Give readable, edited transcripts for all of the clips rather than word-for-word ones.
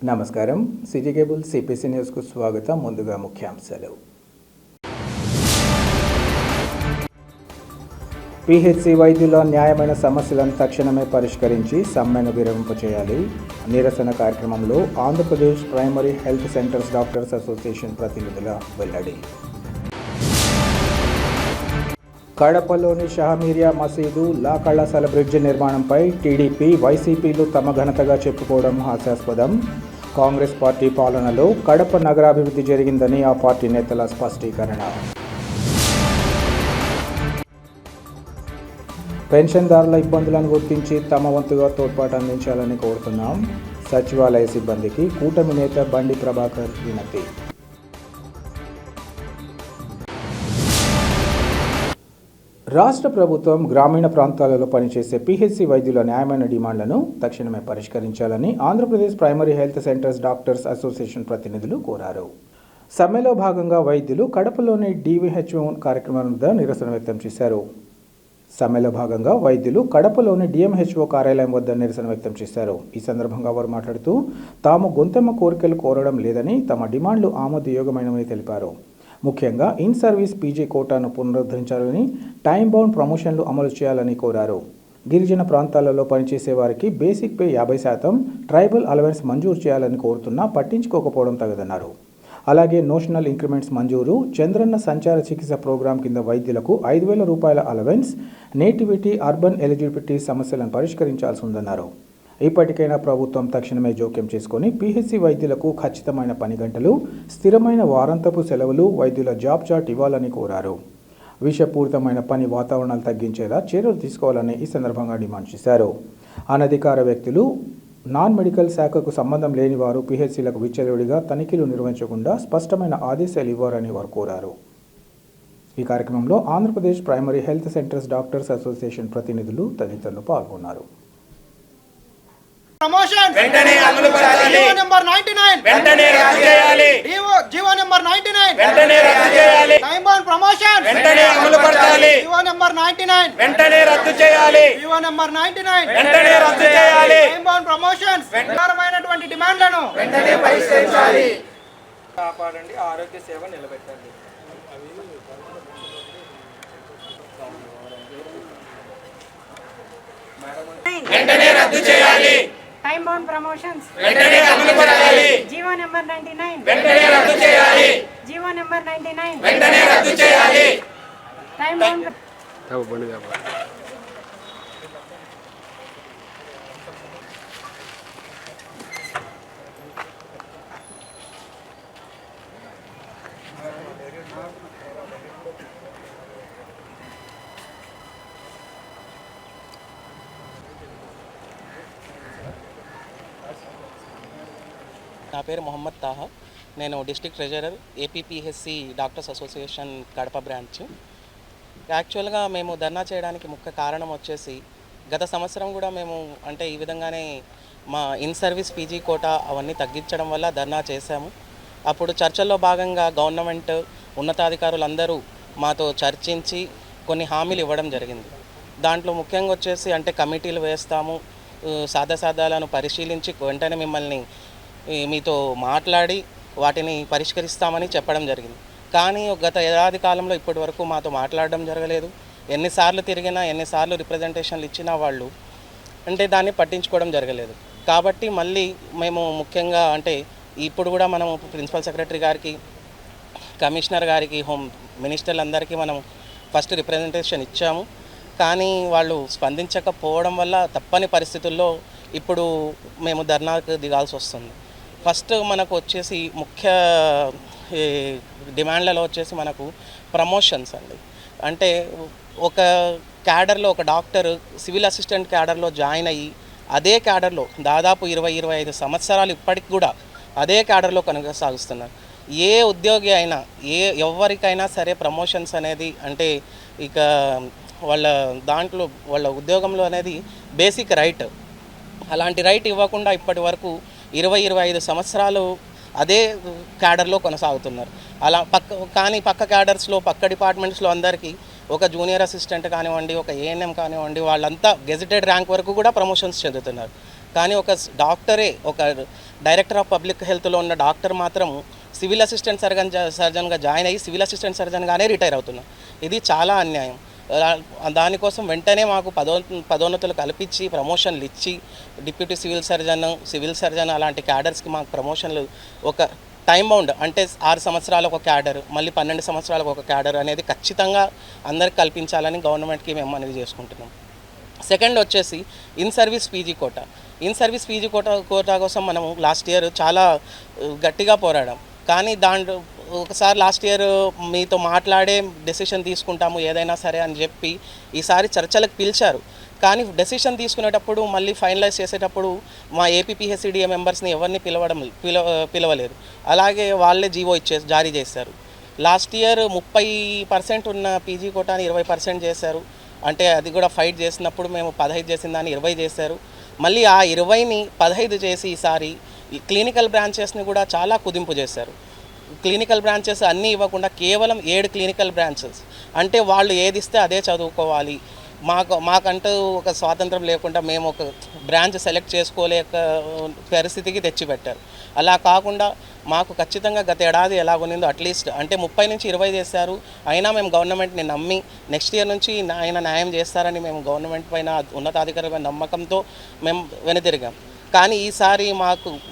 నమస్కారం. City cable CPC న్యూస్కు స్వాగతం. ముందుగా ముఖ్యాంశాలు. పిహెచ్సి వైద్యుల న్యాయమైన సమస్యలను తక్షణమే పరిష్కరించి సమ్మెను విరమింపచేయాలి. నిరసన కార్యక్రమంలో Andhra Pradesh primary health centres doctors association ప్రతినిధుల వెల్లడి. కడపలోని షహమీరియా మసీదు, లా కళాశాల బ్రిడ్జి నిర్మాణంపై టీడీపీ, వైసీపీలు తమ ఘనతగా చెప్పుకోవడం హాస్యాస్పదం. కాంగ్రెస్ పార్టీ పాలనలో కడప నగరాభివృద్ధి జరిగిందని ఆ పార్టీ నేతల స్పష్టీకరణ. పెన్షన్దారుల ఇబ్బందులను గుర్తించి తమ వంతుగా తోడ్పాటు అందించాలని కోరుతున్నాం. సచివాలయ సిబ్బందికి కూటమి నేత బండి ప్రభాకర్ వినతి. రాష్ట్ర ప్రభుత్వం గ్రామీణ ప్రాంతాలలో పనిచేసే పిహెచ్సి వైద్యుల న్యాయమైన డిమాండ్లను తక్షణమే పరిష్కరించాలని Andhra Pradesh primary health centres doctors association ప్రతినిధులు కోరారు. సమ్మెలో భాగంగా వైద్యులు కడపలోని డివిహెచ్ఓ కార్యక్రమం వద్ద నిరసన వ్యక్తం చేశారు. సమ్మెలో భాగంగా వైద్యులు కడపలోని డిఎంహెచ్ఓ కార్యాలయం వద్ద నిరసన వ్యక్తం చేశారు. ఈ సందర్భంగా వారు మాట్లాడుతూ తాము గొంతెమ్మ కోరికలు కోరడం లేదని, తమ డిమాండ్లు ఆమోదయోగమైనవని తెలిపారు. ముఖ్యంగా ఇన్ సర్వీస్ పీజీ కోటాను పునరుద్ధరించాలని, టైం బౌండ్ ప్రమోషన్లు అమలు చేయాలని కోరారు. గిరిజన ప్రాంతాలలో పనిచేసే వారికి బేసిక్ పే 50%, ట్రైబల్ అలవెన్స్ మంజూరు చేయాలని కోరుతున్నా పట్టించుకోకపోవడం తగదన్నారు. అలాగే నోషనల్ ఇంక్రిమెంట్స్ మంజూరు, చంద్రన్న సంచార చికిత్స ప్రోగ్రాం కింద వైద్యులకు 5,000 రూపాయల అలవెన్స్, నేటివిటీ, అర్బన్ ఎలిజిబిలిటీ సమస్యలను పరిష్కరించాల్సి ఉందన్నారు. ఇప్పటికైనా ప్రభుత్వం తక్షణమే జోక్యం చేసుకొని పిహెచ్సి వైద్యులకు ఖచ్చితమైన పని గంటలు, స్థిరమైన వారాంతపు సెలవులు, వైద్యుల జాబ్ చార్ట్ ఇవ్వాలని కోరారు. విషపూరితమైన పని వాతావరణాలు తగ్గించేలా చర్యలు తీసుకోవాలని ఈ సందర్భంగా డిమాండ్ చేశారు. అనధికార వ్యక్తులు, నాన్ మెడికల్ శాఖకు సంబంధం లేని వారు పిహెచ్సిలకు విచ్చలవిడిగా తనిఖీలు నిర్వహించకుండా స్పష్టమైన ఆదేశాలు ఇవ్వాలని వారు కోరారు. ఈ కార్యక్రమంలో Andhra Pradesh primary health centres doctors association ప్రతినిధులు తదితరులు పాల్గొన్నారు. ప్రమోషన్ వెంటనే అమలుపరచాలి. జీవో నంబర్ 99 వెంటనే రద్దు చేయాలి. జీవో నంబర్ 99 వెంటనే రద్దు చేయాలి. టైం బౌండ్ ప్రమోషన్ వెంటనే అమలుపరచాలి. జీవో నంబర్ 99 వెంటనే రద్దు చేయాలి. జీవో నంబర్ 99 వెంటనే రద్దు చేయాలి. టైం బౌండ్ ప్రమోషన్స్ వెంటనేమైనటువంటి డిమాండ్లను వెంటనే పరిష్కరించాలి. కాపాడండి, ఆరోగ్య సేవ నిలబెట్టండి. వెంటనే రద్దు చేయాలి. టైం బౌండ్ ప్రమోషన్స్ వెంటనే అమలుపరచాలి. జీవో నెంబర్ 99 వెంటనే రద్దు చేయాలి. జీవో నెంబర్ 99 వెంటనే రద్దు చేయాలి. టైం బౌండ్ నా పేరు మొహమ్మద్ తాహా. నేను district treasurer APPHC doctors association Kadapa branch. యాక్చువల్గా మేము ధర్నా చేయడానికి ముఖ్య కారణం వచ్చేసి గత సంవత్సరం కూడా మేము అంటే ఈ విధంగానే మా ఇన్ సర్వీస్ పీజీ కోటా అవన్నీ తగ్గించడం వల్ల ధర్నా చేశాము. అప్పుడు చర్చల్లో భాగంగా గవర్నమెంట్ ఉన్నతాధికారులందరూ మాతో చర్చించి కొన్ని హామీలు ఇవ్వడం జరిగింది. దాంట్లో ముఖ్యంగా వచ్చేసి అంటే కమిటీలు వేస్తాము, సాదాలను పరిశీలించి వెంటనే మిమ్మల్ని మీతో మాట్లాడి వాటిని పరిష్కరిస్తామని చెప్పడం జరిగింది. కానీ గత ఏడాది కాలంలో ఇప్పటి వరకు మాతో మాట్లాడడం జరగలేదు. ఎన్నిసార్లు తిరిగినా, ఎన్నిసార్లు రిప్రజెంటేషన్లు ఇచ్చినా వాళ్ళు అంటే దాన్ని పట్టించుకోవడం జరగలేదు. కాబట్టి మళ్ళీ మేము ముఖ్యంగా అంటే ఇప్పుడు కూడా మనం ప్రిన్సిపల్ సెక్రటరీ గారికి, కమిషనర్ గారికి, హోమ్ మినిస్టర్లందరికీ మనం ఫస్ట్ రిప్రజెంటేషన్ ఇచ్చాము. కానీ వాళ్ళు స్పందించకపోవడం వల్ల తప్పని పరిస్థితుల్లో ఇప్పుడు మేము ధర్నాకు దిగాల్సి వస్తుంది. ఫస్ట్ మనకు వచ్చేసి ముఖ్య డిమాండ్లలో వచ్చేసి మనకు ప్రమోషన్స్ అండి. అంటే ఒక క్యాడర్లో ఒక డాక్టర్ సివిల్ అసిస్టెంట్ క్యాడర్లో జాయిన్ అయ్యి అదే క్యాడర్లో దాదాపు 20-25 సంవత్సరాలు ఇప్పటికి కూడా అదే క్యాడర్లో కొనసాగుస్తున్నారు. ఏ ఉద్యోగి అయినా ఎవరికైనా సరే ప్రమోషన్స్ అనేది అంటే ఇక వాళ్ళ దాంట్లో వాళ్ళ ఉద్యోగంలో అనేది బేసిక్ రైట్. అలాంటి రైట్ ఇవ్వకుండా ఇప్పటి వరకు 20-25 సంవత్సరాలు అదే క్యాడర్లో కొనసాగుతున్నారు. అలా పక్క క్యాడర్స్లో, పక్క డిపార్ట్మెంట్స్లో అందరికీ ఒక జూనియర్ అసిస్టెంట్ కానివ్వండి, ఒక ఏఎన్ఎం కానివ్వండి, వాళ్ళంతా గెజిటెడ్ ర్యాంక్ వరకు కూడా ప్రమోషన్స్ చెందుతున్నారు. కానీ ఒక డాక్టరే, ఒక డైరెక్టర్ ఆఫ్ పబ్లిక్ హెల్త్లో ఉన్న డాక్టర్ మాత్రం సివిల్ అసిస్టెంట్ సర్జన్గా జాయిన్ అయ్యి సివిల్ అసిస్టెంట్ సర్జన్గానే రిటైర్ అవుతున్నాం. ఇది చాలా అన్యాయం. దానికోసం వెంటనే మాకు పదోన్నతులు కల్పించి ప్రమోషన్లు ఇచ్చి డిప్యూటీ సివిల్ సర్జన్ అలాంటి క్యాడర్స్కి మాకు ప్రమోషన్లు ఒక టైం బౌండ్ అంటే 6 సంవత్సరాలకు ఒక క్యాడర్, మళ్ళీ 12 సంవత్సరాలకు ఒక క్యాడర్ అనేది ఖచ్చితంగా అందరికి కల్పించాలని గవర్నమెంట్కి మేము మనవి చేసుకుంటున్నాం. సెకండ్ వచ్చేసి ఇన్ సర్వీస్ పీజీ కోటా కోసం మనం లాస్ట్ ఇయర్ చాలా గట్టిగా పోరాడాం. కానీ దాంట్లో ఒకసారి లాస్ట్ ఇయర్ మీతో మాట్లాడే డెసిషన్ తీసుకుంటాము ఏదైనా సరే అని చెప్పి ఈసారి చర్చలకు పిలిచారు. కానీ డెసిషన్ తీసుకునేటప్పుడు మళ్ళీ ఫైనలైజ్ చేసేటప్పుడు మా ఏపీపీహెచ్సిడిఏ మెంబర్స్ని ఎవరిని పిలవలేదు. అలాగే వాళ్ళే జీవో జారీ చేశారు. లాస్ట్ ఇయర్ 30% ఉన్న పీజీ కోటాని 20% చేశారు. అంటే అది కూడా ఫైట్ చేసినప్పుడు మేము 15 చేసిన దాన్ని 20 చేశారు. మళ్ళీ ఆ 20ని 15 చేసి ఈసారి క్లినికల్ బ్రాంచెస్ని కూడా చాలా కుదింపు చేశారు. క్లినికల్ బ్రాంచెస్ అన్నీ ఇవ్వకుండా కేవలం 7 క్లినికల్ బ్రాంచెస్, అంటే వాళ్ళు ఏది ఇస్తే అదే చదువుకోవాలి. మాకంటూ ఒక స్వాతంత్రం లేకుండా మేము ఒక బ్రాంచ్ సెలెక్ట్ చేసుకోలేక పరిస్థితికి తెచ్చిపెట్టారు. అలా కాకుండా మాకు ఖచ్చితంగా గత ఏడాది ఎలాగొనిందో అట్లీస్ట్ అంటే 30 నుంచి 20 చేశారు. అయినా మేము గవర్నమెంట్ని నమ్మి నెక్స్ట్ ఇయర్ నుంచి ఆయన న్యాయం చేస్తారని మేము గవర్నమెంట్ పైన ఉన్నతాధికారుల నమ్మకంతో మేము వెనుతిరిగాం. కానీ ఈసారి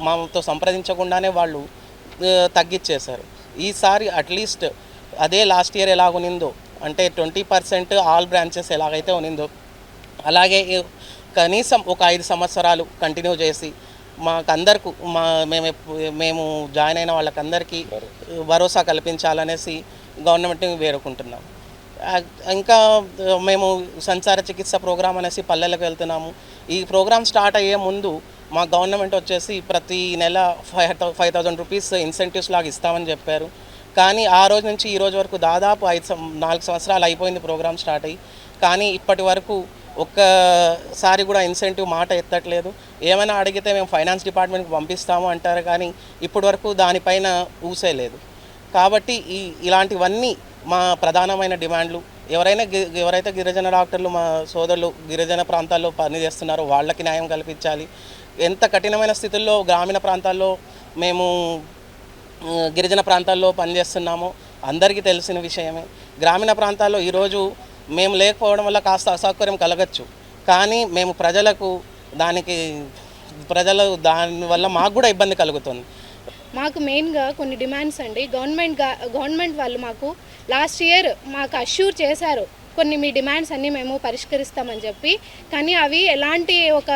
మాతో సంప్రదించకుండానే వాళ్ళు తగ్గించేశారు. ఈసారి అట్లీస్ట్ అదే లాస్ట్ ఇయర్ ఎలాగొనిందో అంటే 20% ఆల్ బ్రాంచెస్ ఎలాగైతే ఉనిందో అలాగే కనీసం ఒక 5 సంవత్సరాలు కంటిన్యూ చేసి మాకందరికి మేము జాయిన్ అయిన వాళ్ళకందరికీ భరోసా కల్పించాలనేసి గవర్నమెంట్ని వేడుకుంటున్నాం. ఇంకా మేము సంచార చికిత్స ప్రోగ్రాం అనేసి పల్లెలకు వెళ్తున్నాము. ఈ ప్రోగ్రాం స్టార్ట్ అయ్యే ముందు మా గవర్నమెంట్ వచ్చేసి ప్రతి నెల 5,000 రూపీస్ ఇన్సెంటివ్స్ లాగా ఇస్తామని చెప్పారు. కానీ ఆ రోజు నుంచి ఈ రోజు వరకు దాదాపు 4 సంవత్సరాలు అయిపోయింది ప్రోగ్రామ్ స్టార్ట్ అయ్యి. కానీ ఇప్పటి వరకు ఒక్కసారి కూడా ఇన్సెంటివ్ మాట ఎత్తట్లేదు. ఏమైనా అడిగితే మేము ఫైనాన్స్ డిపార్ట్మెంట్కి పంపిస్తాము అంటారు, కానీ ఇప్పటి వరకు దానిపైన ఊసే లేదు. కాబట్టి ఇలాంటివన్నీ మా ప్రధానమైన డిమాండ్లు. ఎవరైతే గిరిజన డాక్టర్లు మా సోదరులు గిరిజన ప్రాంతాల్లో పనిచేస్తున్నారో వాళ్ళకి న్యాయం కల్పించాలి. ఎంత కఠినమైన స్థితుల్లో గ్రామీణ ప్రాంతాల్లో మేము గిరిజన ప్రాంతాల్లో పనిచేస్తున్నామో అందరికీ తెలిసిన విషయమే. గ్రామీణ ప్రాంతాల్లో ఈరోజు మేము లేకపోవడం వల్ల కాస్త అసౌకర్యం కలగచ్చు, కానీ మేము దానివల్ల మాకు కూడా ఇబ్బంది కలుగుతుంది. మాకు మెయిన్గా కొన్ని డిమాండ్స్ అండి. గవర్నమెంట్ వాళ్ళు మాకు లాస్ట్ ఇయర్ మాకు అష్యూర్ చేశారు కొన్ని మీ డిమాండ్స్ అన్నీ మేము పరిష్కరిస్తామని చెప్పి, కానీ అవి ఎలాంటి ఒక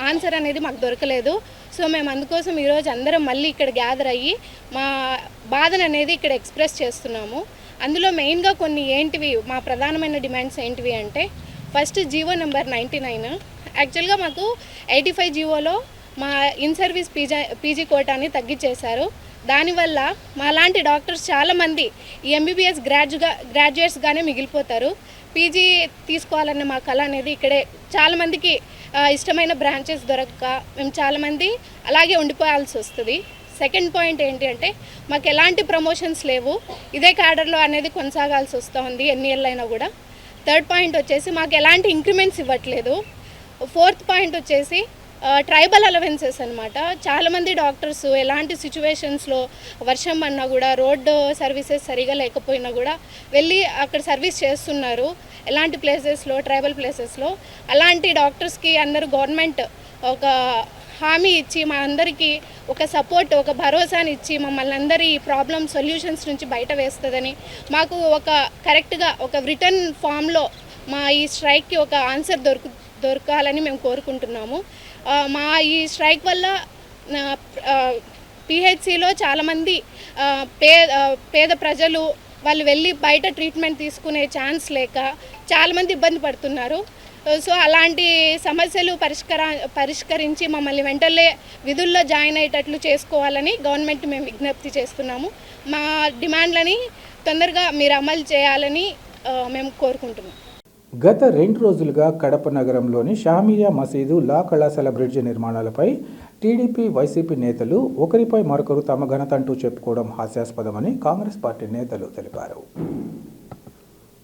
ఆన్సర్ అనేది మాకు దొరకలేదు. సో మేము అందుకోసం ఈరోజు అందరం మళ్ళీ ఇక్కడ గ్యాదర్ అయ్యి మా బాధను అనేది ఇక్కడ ఎక్స్ప్రెస్ చేస్తున్నాము. అందులో మెయిన్గా కొన్ని ఏంటివి మా ప్రధానమైన డిమాండ్స్ ఏంటివి అంటే, ఫస్ట్ జీవో నెంబర్ 99. యాక్చువల్గా మాకు 85 జీవోలో మా ఇన్ సర్వీస్ పీజీ కోటాని తగ్గించేశారు. దానివల్ల మాలాంటి డాక్టర్స్ చాలామంది ఈ ఎంబీబీఎస్ గ్రాడ్యుయేట్స్గానే మిగిలిపోతారు. పీజీ తీసుకోవాలన్న మా కళ అనేది ఇక్కడే చాలామందికి ఇష్టమైన బ్రాంచెస్ దొరకక మేము చాలామంది అలాగే ఉండిపోవాల్సి వస్తుంది. సెకండ్ పాయింట్ ఏంటి అంటే, మాకు ఎలాంటి ప్రమోషన్స్ లేవు, ఇదే క్యాడర్లో అనేది కొనసాగాల్సి వస్తుంది ఎన్ని ఏళ్ళైనా కూడా. థర్డ్ పాయింట్ వచ్చేసి మాకు ఎలాంటి ఇంక్రిమెంట్స్ ఇవ్వట్లేదు. ఫోర్త్ పాయింట్ వచ్చేసి ట్రైబల్ అలవెన్సెస్ అనమాట. చాలామంది డాక్టర్స్ ఎలాంటి సిచ్యువేషన్స్లో వర్షం అన్నా కూడా రోడ్డు సర్వీసెస్ సరిగా లేకపోయినా కూడా వెళ్ళి అక్కడ సర్వీస్ చేస్తున్నారు ఎలాంటి ప్లేసెస్లో, ట్రైబల్ ప్లేసెస్లో. అలాంటి డాక్టర్స్కి అందరూ గవర్నమెంట్ ఒక హామీ ఇచ్చి మా అందరికీ ఒక సపోర్ట్, ఒక భరోసాని ఇచ్చి మమ్మల్ని అందరి ప్రాబ్లమ్ సొల్యూషన్స్ నుంచి బయట వేస్తుందని, మాకు ఒక కరెక్ట్గా ఒక రిటర్న్ ఫామ్లో మా ఈ స్ట్రైక్కి ఒక ఆన్సర్ దొరకాలని మేము కోరుకుంటున్నాము. మా ఈ స్ట్రైక్ వల్ల పిహెచ్సిలో చాలామంది పేద ప్రజలు వాళ్ళు వెళ్ళి బయట ట్రీట్మెంట్ తీసుకునే ఛాన్స్ లేక చాలామంది ఇబ్బంది పడుతున్నారు. సో అలాంటి సమస్యలు పరిష్కరించి మమ్మల్ని వెంటనే విధుల్లో జాయిన్ అయ్యేటట్లు చేసుకోవాలని గవర్నమెంట్ మేము విజ్ఞప్తి చేస్తున్నాము. మా డిమాండ్లని తొందరగా మీరు అమలు చేయాలని మేము కోరుకుంటున్నాం. గత 2 రోజులుగా కడప నగరంలోని షామియా మసీదు, లా కళాశాల బ్రిడ్జి నిర్మాణాలపై టీడీపీ, వైసీపీ నేతలు ఒకరిపై మరొకరు తమ ఘనత అంటూ చెప్పుకోవడం హాస్యాస్పదమని కాంగ్రెస్ పార్టీ నేతలు తెలిపారు.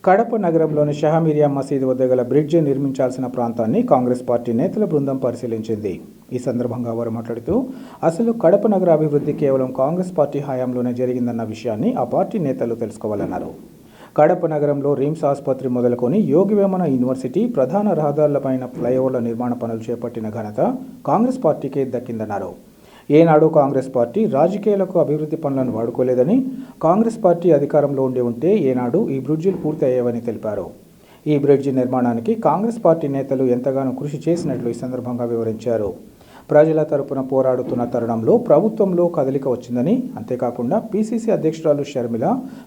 కడప నగరంలోని షహమిరియా మసీదు వద్ద గల బ్రిడ్జి నిర్మించాల్సిన ప్రాంతాన్ని కాంగ్రెస్ పార్టీ నేతల బృందం పరిశీలించింది. ఈ సందర్భంగా వారు మాట్లాడుతూ అసలు కడప నగర అభివృద్ధి కేవలం కాంగ్రెస్ పార్టీ హయాంలోనే జరిగిందన్న విషయాన్ని ఆ పార్టీ నేతలు తెలుసుకోవాలన్నారు. కడప నగరంలో రిమ్స్ ఆసుపత్రి మొదలుకొని యోగివేమన యూనివర్సిటీ, ప్రధాన రహదారులపైన ఫ్లైఓవర్ల నిర్మాణ పనులు చేపట్టిన ఘనత కాంగ్రెస్ పార్టీకే దక్కిందన్నారు. ఏనాడు కాంగ్రెస్ పార్టీ రాజకీయాలకు అభివృద్ధి పనులను వాడుకోలేదని, కాంగ్రెస్ పార్టీ అధికారంలో ఉంటే ఏనాడు ఈ బ్రిడ్జిలు పూర్తి అయ్యేవని తెలిపారు. ఈ బ్రిడ్జి నిర్మాణానికి కాంగ్రెస్ పార్టీ నేతలు ఎంతగానో కృషి చేసినట్లు ఈ సందర్భంగా వివరించారు. ప్రజల తరపున పోరాడుతున్న తరుణంలో ప్రభుత్వంలో కదలిక వచ్చిందని, అంతేకాకుండా పీసీసీ అధ్యక్షురాలు షర్మిల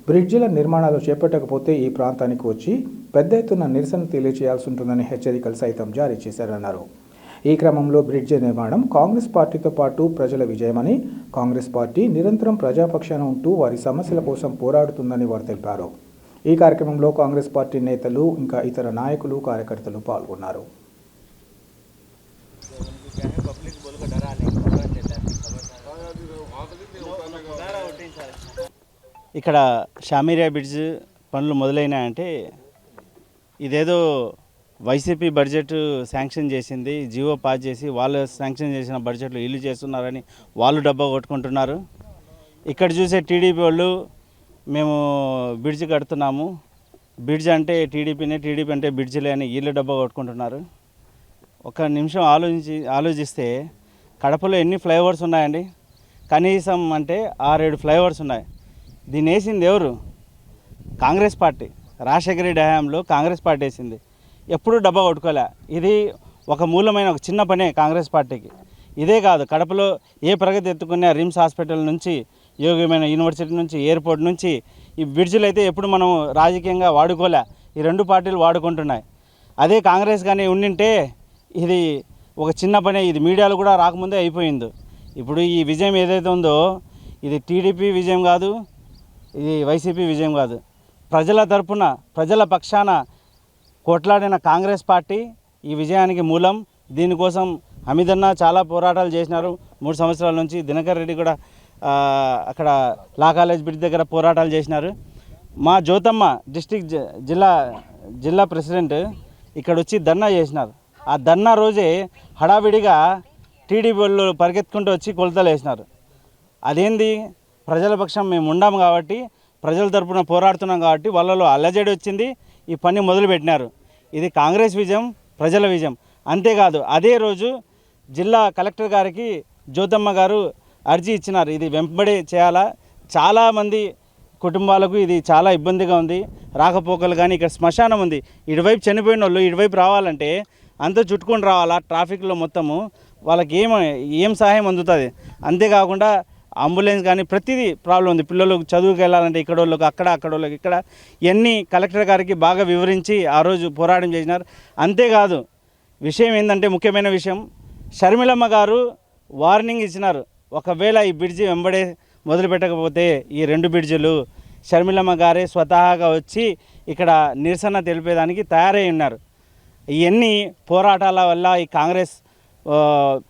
బ్రిడ్జిల నిర్మాణాలు చేపట్టకపోతే ఈ ప్రాంతానికి వచ్చి పెద్ద ఎత్తున నిరసన తెలియజేయాల్సి ఉంటుందని హెచ్చరికలు సైతం జారీ చేశారన్నారు. ఈ క్రమంలో బ్రిడ్జి నిర్మాణం కాంగ్రెస్ పార్టీతో పాటు ప్రజల విజయమని, కాంగ్రెస్ పార్టీ నిరంతరం ప్రజాపక్షాన ఉంటూ వారి సమస్యల కోసం పోరాడుతుందని వారు తెలిపారు. ఈ కార్యక్రమంలో కాంగ్రెస్ పార్టీ నేతలు ఇంకా ఇతర నాయకులు, కార్యకర్తలు పాల్గొన్నారు. ఇక్కడ షామిరియా బ్రిడ్జ్ పనులు మొదలైనాయంటే ఇదేదో వైసీపీ బడ్జెట్ శాంక్షన్ చేసింది, జియో పాస్ చేసి వాళ్ళు శాంక్షన్ చేసిన బడ్జెట్లు ఇల్లు చేస్తున్నారని వాళ్ళు డబ్బా కొట్టుకుంటున్నారు. ఇక్కడ చూసే టీడీపీ వాళ్ళు మేము బ్రిడ్జ్ కడుతున్నాము, బ్రిడ్జ్ అంటే టీడీపీనే, టీడీపీ అంటే బ్రిడ్జ్లే అని వీళ్ళు డబ్బా కొట్టుకుంటున్నారు. ఒక నిమిషం ఆలోచిస్తే కడపలో ఎన్ని ఫ్లైఓవర్స్ ఉన్నాయండి? కనీసం అంటే 6-7 ఫ్లైఓవర్స్ ఉన్నాయి. దీన్ని వేసింది ఎవరు? కాంగ్రెస్ పార్టీ. రాజశేఖర రెడ్డి హయాంలో కాంగ్రెస్ పార్టీ వేసింది. ఎప్పుడూ డబ్బా కొట్టుకోలే. ఇది ఒక మూలమైన ఒక చిన్న పనే కాంగ్రెస్ పార్టీకి. ఇదే కాదు, కడపలో ఏ ప్రగతి ఎత్తుకున్నా రిమ్స్ హాస్పిటల్ నుంచి, యోగ్యమైన యూనివర్సిటీ నుంచి, ఎయిర్పోర్ట్ నుంచి ఈ బ్రిడ్జిలు అయితే ఎప్పుడు మనం రాజకీయంగా వాడుకోలే. ఈ రెండు పార్టీలు వాడుకుంటున్నాయి. అదే కాంగ్రెస్ కానీ ఉండింటే ఇది ఒక చిన్న పనే, ఇది మీడియాలో కూడా రాకముందే అయిపోయింది. ఇప్పుడు ఈ విజయం ఏదైతే ఉందో ఇది టీడీపీ విజయం కాదు, ఇది వైసీపీ విజయం కాదు. ప్రజల తరపున, ప్రజల పక్షాన కొట్లాడిన కాంగ్రెస్ పార్టీ ఈ విజయానికి మూలం. దీనికోసం హమీదన్న చాలా పోరాటాలు చేసినారు 3 సంవత్సరాల నుంచి. దినకర్ రెడ్డి కూడా అక్కడ లా కాలేజ్ బ్రిడ్జ్ దగ్గర పోరాటాలు చేసినారు. మా జ్యోతమ్మ డిస్ట్రిక్ట్ జిల్లా ప్రెసిడెంట్ ఇక్కడ వచ్చి ధర్నా చేసినారు. ఆ ధర్నా రోజే హడావిడిగా టీడీపీ వాళ్ళు పరిగెత్తుకుంటూ వచ్చి కొలతలు వేసినారు. అదేంది? ప్రజల పక్షం మేము ఉండాము కాబట్టి, ప్రజల తరపున పోరాడుతున్నాం కాబట్టి వాళ్ళలో అల్లజడి వచ్చింది, ఈ పని మొదలుపెట్టినారు. ఇది కాంగ్రెస్ విజయం, ప్రజల విజయం. అంతేకాదు అదే రోజు జిల్లా కలెక్టర్ గారికి జ్యోతమ్మ గారు అర్జీ ఇచ్చినారు, ఇది వెంబడి చేయాలా, చాలామంది కుటుంబాలకు ఇది చాలా ఇబ్బందిగా ఉంది, రాకపోకలు కానీ. ఇక్కడ శ్మశానం ఉంది, ఇటువైపు చనిపోయిన వాళ్ళు ఇటువైపు రావాలంటే అంతా చుట్టుకొని రావాలా ట్రాఫిక్లో మొత్తము. వాళ్ళకి ఏం సహాయం అందుతుంది? అంతేకాకుండా అంబులెన్స్ కానీ ప్రతిదీ ప్రాబ్లం ఉంది. పిల్లలకు చదువుకు వెళ్ళాలంటే ఇక్కడ వాళ్ళకి అక్కడ, అక్కడ వాళ్ళకి ఇక్కడ. ఇవన్నీ కలెక్టర్ గారికి బాగా వివరించి ఆ రోజు పోరాటం చేసినారు. అంతేకాదు విషయం ఏంటంటే, ముఖ్యమైన విషయం, షర్మిలమ్మ గారు వార్నింగ్ ఇచ్చినారు, ఒకవేళ ఈ బ్రిడ్జి వెంబడే మొదలుపెట్టకపోతే ఈ 2 బ్రిడ్జిలు షర్మిలమ్మ గారే స్వతహాగా వచ్చి ఇక్కడ నిరసన తెలిపేదానికి తయారై ఉన్నారు. ఇవన్నీ పోరాటాల వల్ల, ఈ కాంగ్రెస్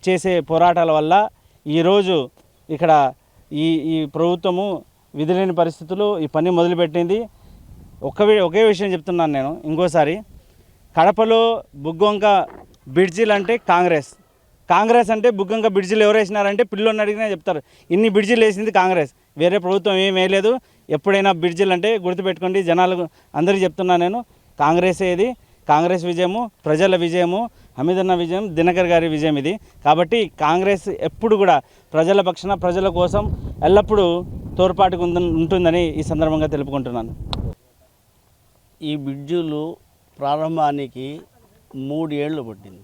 చేసే పోరాటాల వల్ల ఈరోజు ఇక్కడ ఈ ప్రభుత్వము విధులేని పరిస్థితులు ఈ పని మొదలుపెట్టింది. ఒకే విషయం చెప్తున్నాను నేను ఇంకోసారి, కడపలో బుగ్గొంక బ్రిడ్జిలు అంటే కాంగ్రెస్ అంటే బుగ్గొంక బ్రిడ్జిలు ఎవరు వేసినారంటే పిల్లోని అడిగినా చెప్తారు, ఇన్ని బ్రిడ్జిలు వేసింది కాంగ్రెస్, వేరే ప్రభుత్వం ఏం వేయలేదు. ఎప్పుడైనా బ్రిడ్జిలు అంటే గుర్తుపెట్టుకోండి, జనాలకు అందరికీ చెప్తున్నాను నేను, కాంగ్రెస్ ఇది, కాంగ్రెస్ విజయము, ప్రజల విజయము, హమీదన్న విజయం, దినకర్ గారి విజయం ఇది. కాబట్టి కాంగ్రెస్ ఎప్పుడు కూడా ప్రజల పక్షాన, ప్రజల కోసం ఎల్లప్పుడూ తోడ్పాటుకు ఉంటుందని ఈ సందర్భంగా తెలుపుకుంటున్నాను. ఈ బ్రిడ్జులు ప్రారంభానికి 3 ఏళ్ళు పట్టింది.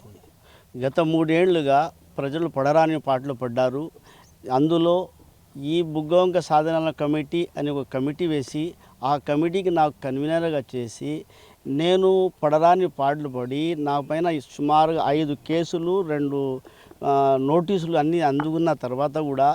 గత 3 ఏళ్లుగా ప్రజలు పడరాని పాటలు పడ్డారు. అందులో ఈ బుగ్గొంక సాధనాల కమిటీ అని ఒక కమిటీ వేసి, ఆ కమిటీకి నాకు కన్వీనర్గా చేసి, నేను పడరాని పాటలు పడి నా పైన సుమారుగా 5 కేసులు, 2 నోటీసులు అన్నీ అందుకున్న తర్వాత కూడా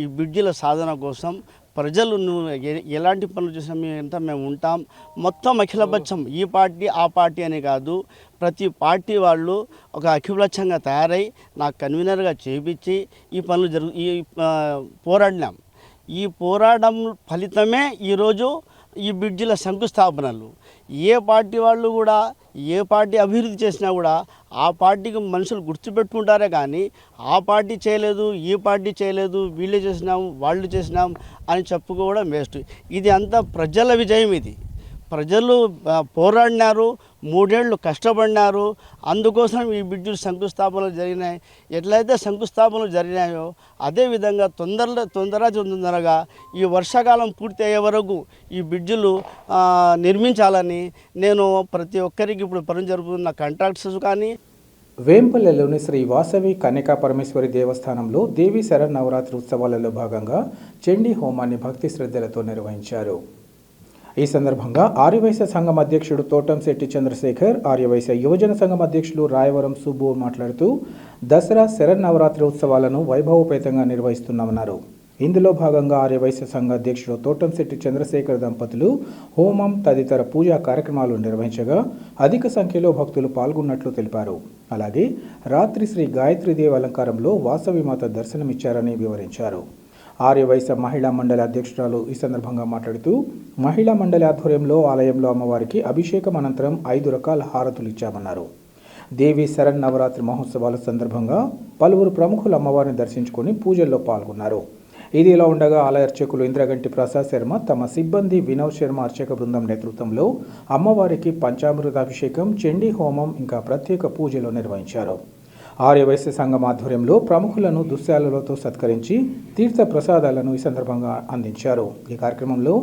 ఈ బ్రిడ్జిల సాధన కోసం ప్రజలు నువ్వు ఎలాంటి పనులు చేసినా మేము ఉంటాం. మొత్తం అఖిలపక్షం, ఈ పార్టీ ఆ పార్టీ అని కాదు, ప్రతి పార్టీ వాళ్ళు ఒక అఖిలపక్షంగా తయారై నాకు కన్వీనర్గా చేయించి ఈ పనులు పోరాడినాం. ఈ పోరాటం ఫలితమే ఈరోజు ఈ బ్రిడ్జిల శంకుస్థాపనలు. ఏ పార్టీ వాళ్ళు కూడా ఏ పార్టీ అభివృద్ధి చేసినా కూడా ఆ పార్టీకి మనుషులు గుర్తుపెట్టుకుంటారే కానీ ఆ పార్టీ చేయలేదు, ఈ పార్టీ చేయలేదు, వీళ్ళు చేసినాం, వాళ్ళు చేసినాం అని చెప్పుకోవడం వేస్ట్. ఇది అంతా ప్రజల విజయం. ఇది ప్రజలు పోరాడినారు, 3 ఏళ్ళు కష్టపడినారు, అందుకోసం ఈ బ్రిడ్జిలు శంకుస్థాపనలు జరిగినాయి. ఎట్లయితే శంకుస్థాపనలు జరిగినాయో అదేవిధంగా తొందరగా ఈ వర్షాకాలం పూర్తి అయ్యే వరకు ఈ బ్రిడ్జిలు నిర్మించాలని నేను ప్రతి ఒక్కరికి ఇప్పుడు పనులు జరుపుతున్న కాంట్రాక్టర్స్ కానీ. వేంపల్లెలోని శ్రీ వాసవి కన్యకా పరమేశ్వరి దేవస్థానంలో దేవీ శరన్నవరాత్రి ఉత్సవాలలో భాగంగా చండీ హోమాన్ని భక్తి శ్రద్ధలతో నిర్వహించారు. ఈ సందర్భంగా ఆర్యవైశ్య సంఘం అధ్యక్షుడు తోటంశెట్టి చంద్రశేఖర్, ఆర్యవైశ్య యువజన సంఘం అధ్యక్షులు రాయవరం సుబ్బు మాట్లాడుతూ దసరా శరన్నవరాత్రి ఉత్సవాలను వైభవోపేతంగా నిర్వహిస్తున్నామన్నారు. ఇందులో భాగంగా ఆర్యవైశ్య సంఘ అధ్యక్షుడు తోటంశెట్టి చంద్రశేఖర్ దంపతులు హోమం తదితర పూజా కార్యక్రమాలు నిర్వహించగా అధిక సంఖ్యలో భక్తులు పాల్గొన్నట్లు తెలిపారు. అలాగే రాత్రి శ్రీ గాయత్రీదేవి అలంకారంలో వాసవిమాత దర్శనమిచ్చారని వివరించారు. ఆర్యవైశ్య మహిళా మండలి అధ్యక్షురాలు ఈ సందర్భంగా మాట్లాడుతూ మహిళా మండలి ఆధ్వర్యంలో ఆలయంలో అమ్మవారికి అభిషేకం అనంతరం 5 రకాల హారతులు ఇచ్చామన్నారు. దేవి శరన్నవరాత్రి మహోత్సవాల సందర్భంగా పలువురు ప్రముఖులు అమ్మవారిని దర్శించుకొని పూజల్లో పాల్గొన్నారు. ఇది ఇలా ఉండగా ఆలయ అర్చకులు ఇంద్రగంటి ప్రసాద్ శర్మ తమ సిబ్బంది వినోద్ శర్మ అర్చక బృందం నేతృత్వంలో అమ్మవారికి పంచామృతాభిషేకం, చండీ హోమం ఇంకా ప్రత్యేక పూజలు నిర్వహించారు. ఆర్యవైశ్య సంఘం ఆధ్వర్యంలో ప్రముఖులను దుశ్శాలలతో సత్కరించి తీర్థ ప్రసాదాలను ఈ సందర్భంగా అందించారు. ఈ కార్యక్రమంలో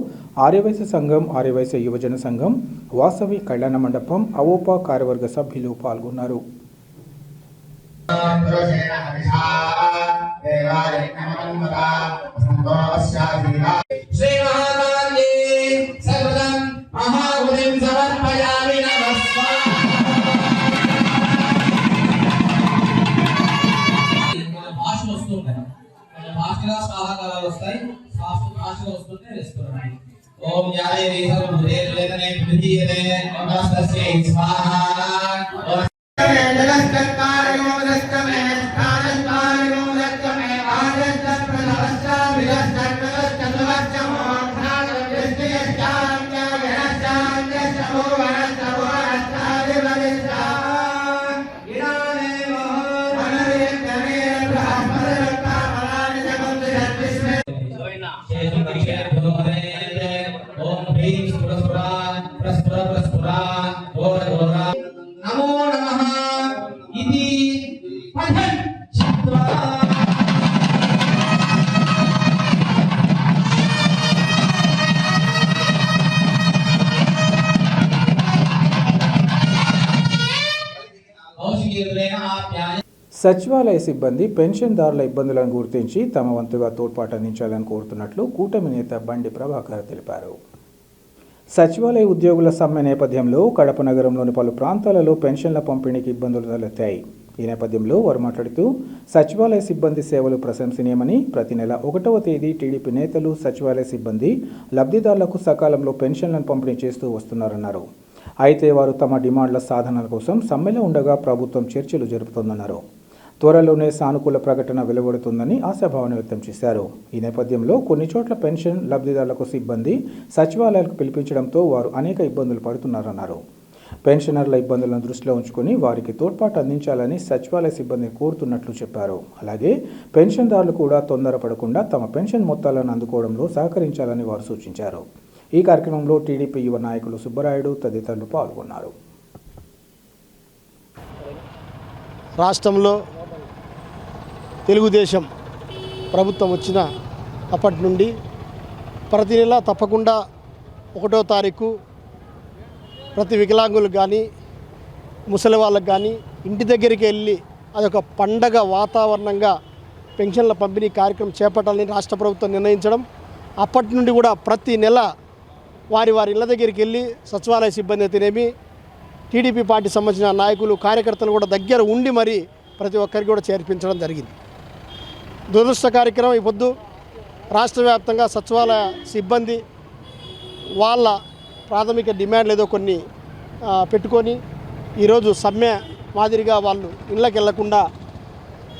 ఆర్యవైశ్య సంఘం, ఆర్యవైశ్య యువజన సంఘం, వాసవి కళ్యాణ మండపం, అవోపా కార్యవర్గ సభ్యులు పాల్గొన్నారు. సహాకారాలు వస్తాయి, భాషలు వస్తుంటే వేసుకోండి. ఓం యాదే రీహం లేదనే విధియనే నమస్తస్యై స్వాహా. నమో నమః. ఇది పఠన్ చిత్వా సచివాలయ సిబ్బంది పెన్షన్దారుల ఇబ్బందులను గుర్తించి తమ వంతుగా తోడ్పాటు అందించాలని కోరుతున్నట్లు కూటమి నేత బండి ప్రభాకర్ తెలిపారు. సచివాలయ ఉద్యోగుల సమ్మె నేపథ్యంలో కడప నగరంలోని పలు ప్రాంతాలలో పెన్షన్ల పంపిణీకి ఇబ్బందులు తలెత్తాయి. ఈ నేపథ్యంలో వారు మాట్లాడుతూ సచివాలయ సిబ్బంది సేవలు ప్రశంసనీయమని, ప్రతి నెల 1వ తేదీ టీడీపీ నేతలు, సచివాలయ సిబ్బంది లబ్ధిదారులకు సకాలంలో పెన్షన్లను పంపిణీ చేస్తూ వస్తున్నారన్నారు. అయితే వారు తమ డిమాండ్ల సాధనల కోసం సమ్మెలో ఉండగా ప్రభుత్వం చర్చలు జరుపుతోందన్నారు. త్వరలోనే సానుకూల ప్రకటన వెలువడుతుందని ఆశాభావాన్ని వ్యక్తం చేశారు. ఈ నేపథ్యంలో కొన్ని చోట్ల పెన్షన్ లబ్ధిదారులకు సిబ్బంది సచివాలయాలకు పిలిపించడంతో వారు అనేక ఇబ్బందులు పడుతున్నారన్నారు. పెన్షనర్ల ఇబ్బందులను దృష్టిలో ఉంచుకొని వారికి తోడ్పాటు అందించాలని సచివాలయ సిబ్బందిని కోరుతున్నట్లు చెప్పారు. అలాగే పెన్షన్దారులు కూడా తొందరపడకుండా తమ పెన్షన్ మొత్తాలను అందుకోవడంలో సహకరించాలని వారు సూచించారు. ఈ కార్యక్రమంలో టీడీపీ యువ నాయకులు సుబ్బరాయుడు తదితరులు పాల్గొన్నారు. రాష్ట్రంలో తెలుగుదేశం ప్రభుత్వం వచ్చిన అప్పటి నుండి ప్రతి నెల తప్పకుండా 1వ తారీఖు ప్రతి వికలాంగులకు కానీ ముసలి వాళ్ళకు కానీ ఇంటి దగ్గరికి వెళ్ళి అదొక పండగ వాతావరణంగా పెన్షన్ల పంపిణీ కార్యక్రమం చేపట్టాలని రాష్ట్ర ప్రభుత్వం నిర్ణయించడం, అప్పటి నుండి కూడా ప్రతి నెల వారి ఇళ్ళ దగ్గరికి వెళ్ళి సచివాలయ సిబ్బంది అయితేనేమి, టీడీపీ పార్టీ సంబంధించిన నాయకులు, కార్యకర్తలు కూడా దగ్గర ఉండి మరి ప్రతి ఒక్కరికి కూడా చేర్పించడం జరిగింది. దురదృష్ట కార్యక్రమం ఈ పొద్దు రాష్ట్ర వ్యాప్తంగా సచివాలయ సిబ్బంది వాళ్ళ ప్రాథమిక డిమాండ్లు ఏదో కొన్ని పెట్టుకొని ఈరోజు సమ్మె మాదిరిగా వాళ్ళు ఇళ్ళకి వెళ్లకుండా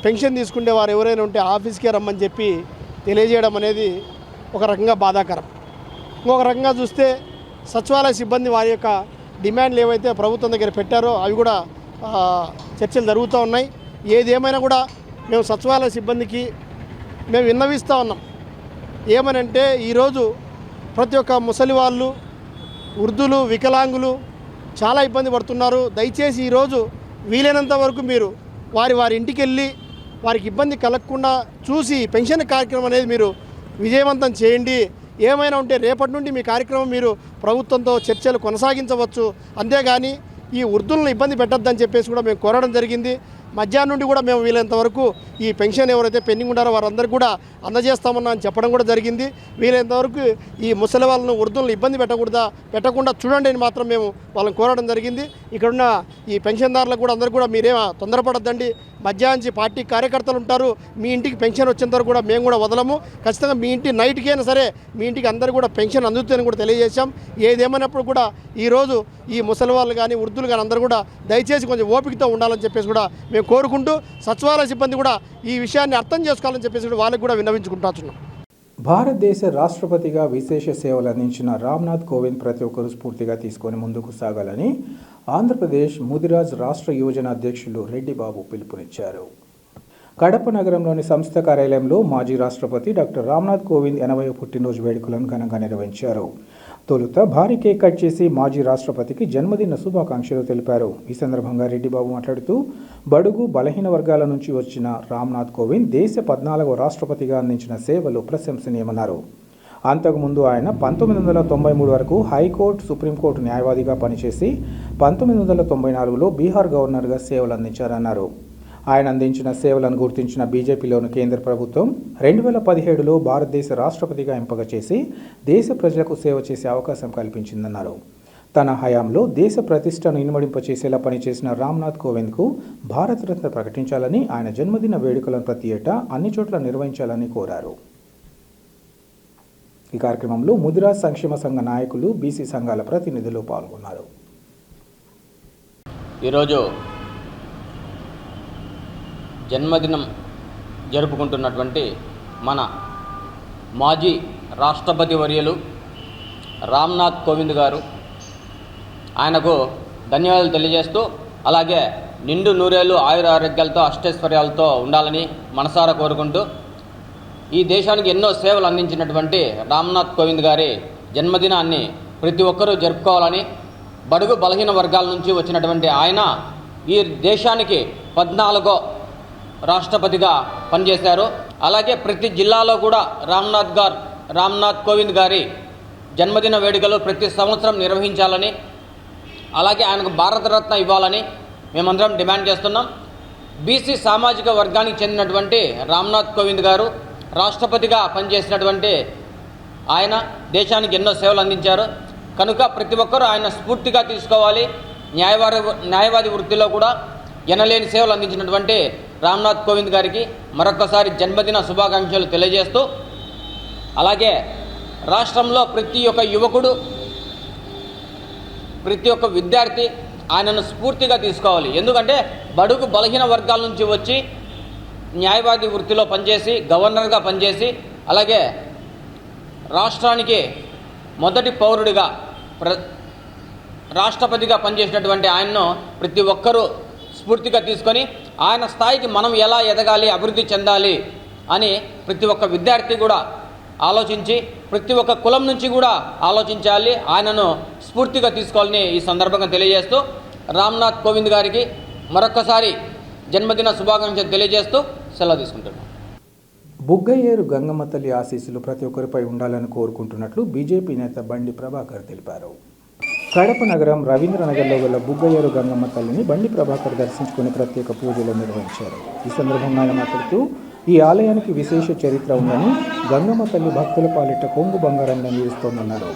పెన్షన్ తీసుకునే వారు ఎవరైనా ఉంటే ఆఫీస్కే రమ్మని చెప్పి తెలియజేయడం అనేది ఒక రకంగా బాధాకరం. ఇంకొక రకంగా చూస్తే సచివాలయ సిబ్బంది వారి యొక్క డిమాండ్లు ఏవైతే ప్రభుత్వం దగ్గర పెట్టారో అవి కూడా చర్చలు జరుగుతూ ఉన్నాయి. ఏదేమైనా కూడా మేము సచివాలయ సిబ్బందికి మేము విన్నవిస్తూ ఉన్నాం. ఏమనంటే ఈరోజు ప్రతి ఒక్క ముసలి వాళ్ళు, వృద్ధులు, వికలాంగులు చాలా ఇబ్బంది పడుతున్నారు. దయచేసి ఈరోజు వీలైనంత వరకు మీరు వారి ఇంటికి వెళ్ళి వారికి ఇబ్బంది కలగకుండా చూసి పెన్షన్ కార్యక్రమం అనేది మీరు విజయవంతం చేయండి. ఏమైనా ఉంటే రేపటి నుండి మీ కార్యక్రమం మీరు ప్రభుత్వంతో చర్చలు కొనసాగించవచ్చు. అంతేగాని ఈ వృద్ధులను ఇబ్బంది పెట్టొద్దని చెప్పేసి కూడా మేము కోరడం జరిగింది. మధ్యాహ్నం నుండి కూడా మేము వీలైనంత వరకు ఈ పెన్షన్ ఎవరైతే పెండింగ్ ఉన్నారో వారందరికీ కూడా అందజేస్తామన్నా అని చెప్పడం కూడా జరిగింది. వీలైనంత వరకు ఈ ముసలి వాళ్ళను, వృద్ధులను ఇబ్బంది పెట్టకుండా చూడండి అని మాత్రం మేము వాళ్ళని కోరడం జరిగింది. ఇక్కడున్న ఈ పెన్షన్దారులకు కూడా అందరికీ కూడా మీరేమో తొందరపడద్దండి. మధ్యాహ్నం నుంచి పార్టీ కార్యకర్తలు ఉంటారు. మీ ఇంటికి పెన్షన్ వచ్చేంత వరకు కూడా మేము కూడా వదలము. ఖచ్చితంగా మీ ఇంటి నైట్కి అయినా సరే మీ ఇంటికి అందరూ కూడా పెన్షన్ అందుతుందని కూడా తెలియజేశాం. ఏదేమైనప్పుడు కూడా ఈరోజు ఈ ముసలి వాళ్ళు కానీ, వృద్ధులు కానీ అందరూ కూడా దయచేసి కొంచెం ఓపికతో ఉండాలని చెప్పేసి కూడా మేము కోరుకుంటూ సచివాలయ సిబ్బంది కూడా ఈ విషయాన్ని అర్థం చేసుకోవాలని చెప్పేసి కూడా వాళ్ళకి కూడా విన్నవించుకుంటున్నాం. భారతదేశ రాష్ట్రపతిగా విశేష సేవలు అందించిన రామ్నాథ్ కోవింద్ ప్రతి ఒక్కరూ స్ఫూర్తిగా తీసుకొని ముందుకు సాగాలని ఆంధ్రప్రదేశ్ ముదిరాజ్ రాష్ట్ర యువజన అధ్యక్షులు రెడ్డి బాబు పిలుపునిచ్చారు. కడప నగరంలోని సంస్థ కార్యాలయంలో మాజీ రాష్ట్రపతి డాక్టర్ రామ్నాథ్ కోవింద్ 80వ పుట్టినరోజు వేడుకలను ఘనంగా నిర్వహించారు. తొలుత భారీ కేక్ కట్ చేసి మాజీ రాష్ట్రపతికి జన్మదిన శుభాకాంక్షలు తెలిపారు. ఈ సందర్భంగా రెడ్డిబాబు మాట్లాడుతూ బడుగు బలహీన వర్గాల నుంచి వచ్చిన రామ్నాథ్ కోవింద్ దేశ 14వ రాష్ట్రపతిగా అందించిన సేవలు ప్రశంసనీయమన్నారు. అంతకుముందు ఆయన 1993 వరకు హైకోర్టు, సుప్రీంకోర్టు న్యాయవాదిగా పనిచేసి 1994లో బీహార్ గవర్నర్గా సేవలు అందించారన్నారు. ఆయన అందించిన సేవలను గుర్తించిన బీజేపీలోని కేంద్ర ప్రభుత్వం 2017లో భారతదేశ రాష్ట్రపతిగా ఎంపిక చేసి దేశ ప్రజలకు సేవ చేసే అవకాశం కల్పించిందన్నారు. తన హయాంలో దేశ ప్రతిష్టను ఇనుమడింపచేసేలా పనిచేసిన రామ్నాథ్ కోవింద్కు భారతరత్న ప్రకటించాలని, ఆయన జన్మదిన వేడుకలను ప్రతి ఏటా అన్ని చోట్ల నిర్వహించాలని కోరారు. ఈ కార్యక్రమంలో ముదిరాజ్ సంక్షేమ సంఘ నాయకులు, బీసీ సంఘాల ప్రతినిధులు పాల్గొన్నారు. ఈరోజు జన్మదినం జరుపుకుంటున్నటువంటి మన మాజీ రాష్ట్రపతి వర్యులు రామ్నాథ్ కోవింద్ గారు, ఆయనకు ధన్యవాదాలు తెలియజేస్తూ, అలాగే నిండు నూరేళ్ళు ఆయుర ఆరోగ్యాలతో అష్టైశ్వర్యాలతో ఉండాలని మనసారా కోరుకుంటూ, ఈ దేశానికి ఎన్నో సేవలు అందించినటువంటి రామ్నాథ్ కోవింద్ గారి జన్మదినాన్ని ప్రతి ఒక్కరూ జరుపుకోవాలని, బడుగు బలహీన వర్గాల నుంచి వచ్చినటువంటి ఆయన ఈ దేశానికి 14వ రాష్ట్రపతిగా పనిచేశారు. అలాగే ప్రతి జిల్లాలో కూడా రామ్నాథ్ కోవింద్ గారి జన్మదిన వేడుకలు ప్రతి సంవత్సరం నిర్వహించాలని, అలాగే ఆయనకు భారతరత్న ఇవ్వాలని మేమందరం డిమాండ్ చేస్తున్నాం. బీసీ సామాజిక వర్గానికి చెందినటువంటి రామ్నాథ్ కోవింద్ గారు రాష్ట్రపతిగా పనిచేసినటువంటి ఆయన దేశానికి ఎన్నో సేవలు అందించారు. కనుక ప్రతి ఒక్కరూ ఆయన స్ఫూర్తిగా తీసుకోవాలి. న్యాయవాది వృత్తిలో కూడా ఎనలేని సేవలు అందించినటువంటి రామ్నాథ్ కోవింద్ గారికి మరొకసారి జన్మదిన శుభాకాంక్షలు తెలియజేస్తూ, అలాగే రాష్ట్రంలో ప్రతి ఒక్క యువకుడు, ప్రతి ఒక్క విద్యార్థి ఆయనను స్ఫూర్తిగా తీసుకోవాలి. ఎందుకంటే బడుగు బలహీన వర్గాల నుంచి వచ్చి న్యాయవాది వృత్తిలో పనిచేసి, గవర్నర్గా పనిచేసి, అలాగే రాష్ట్రానికి మొదటి పౌరుడిగా రాష్ట్రపతిగా పనిచేసినటువంటి ఆయన్ను ప్రతి ఒక్కరూ స్ఫూర్తిగా తీసుకొని ఆయన స్థాయికి మనం ఎలా ఎదగాలి, అభివృద్ధి చెందాలి అని ప్రతి ఒక్క విద్యార్థి కూడా ఆలోచించి, ప్రతి ఒక్క కులం నుంచి కూడా ఆలోచించాలి. ఆయనను స్ఫూర్తిగా తీసుకోవాలని ఈ సందర్భంగా తెలియజేస్తూ, రామ్నాథ్ కోవింద్ గారికి మరొకసారి జన్మదిన శుభాకాంక్షలు తెలియజేస్తూ సెలవు తీసుకుంటున్నాను. బుగ్గయ్యేరు గంగమ్మ తల్లి ఆశీస్సులు ప్రతి ఒక్కరిపై ఉండాలని కోరుకుంటున్నట్లు బీజేపీ నేత బండి ప్రభాకర్ తెలిపారు. కడప నగరం రవీంద్రనగర్లో గల బుగ్గయ్యేరు గంగమ్మ తల్లిని బండి ప్రభాకర్ దర్శించుకుని ప్రత్యేక పూజలు నిర్వహించారు. ఈ సందర్భంగా ఆయన మాట్లాడుతూ, ఈ ఆలయానికి విశేష చరిత్ర ఉందని, గంగమ్మ తల్లి భక్తుల పాలిట కొంగు బంగారంగా నిలుస్తోందన్నారు.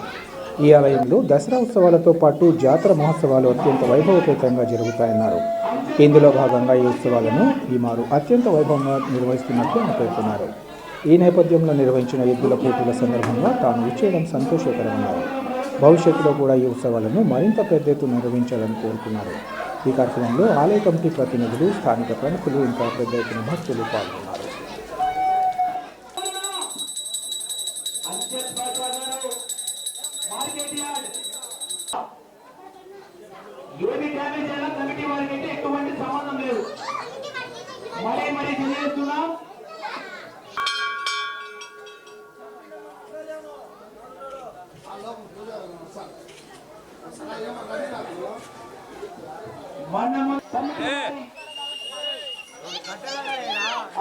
ఈ ఆలయంలో దసరా ఉత్సవాలతో పాటు జాతర మహోత్సవాలు అత్యంత వైభవపేతంగా జరుగుతాయన్నారు. ఇందులో భాగంగా ఈ ఉత్సవాలను ఈమారు అత్యంత వైభవంగా నిర్వహిస్తున్నట్లు ఆయన పేర్కొన్నారు. ఈ నేపథ్యంలో నిర్వహించిన ఎద్దుల పోటీల సందర్భంగా తాను ఇచ్చేయడం సంతోషకరమన్నారు. భవిష్యత్తులో కూడా ఈ ఉత్సవాలను మరింత పెద్ద ఎత్తున నిర్వహించాలని కోరుకున్నారు. ఈ కార్యక్రమంలో ఆలయ కమిటీ ప్రతినిధులు, స్థానిక ప్రముఖులు, ఇంకా పెద్ద ఎత్తున భక్తులు పాల్గొన్నారు. మార్కెట్ యార్డ్ ఏమి డ్యామేజ్ అయినా కమిటీ వారికి అయితే ఎటువంటి సంబంధం లేదు. మరీ తెలియజేస్తున్నాం.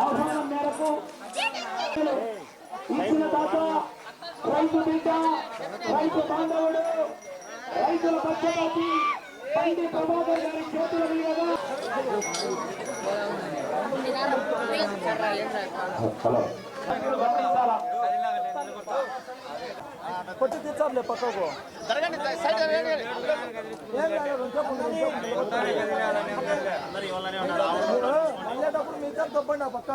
ఆహ్వానం మేరకు ఇచ్చిన దాత రైతు బిడ్డ, రైతు బాంధవుడు, రైతుల పక్షపాతి పండి ప్రభాకర్ గారి చేతుల మీదుగా కొట్టి తీర్చాలి పక్కకు వెళ్ళేటప్పుడు మీతో తప్పండి ఆ పక్క.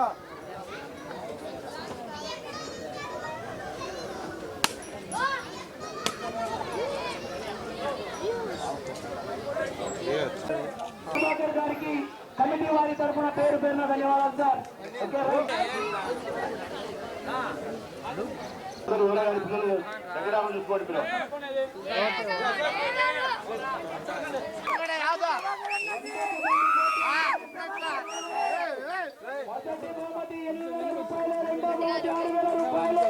ప్రభాకర్ గారికి కమిటీ వారి తరఫున పేరున ధన్యవాదాలు సార్. మొదటి బహుమతి 8,000 రూపాయలు, రెండో బహుమతి 6,000 రూపాయలు.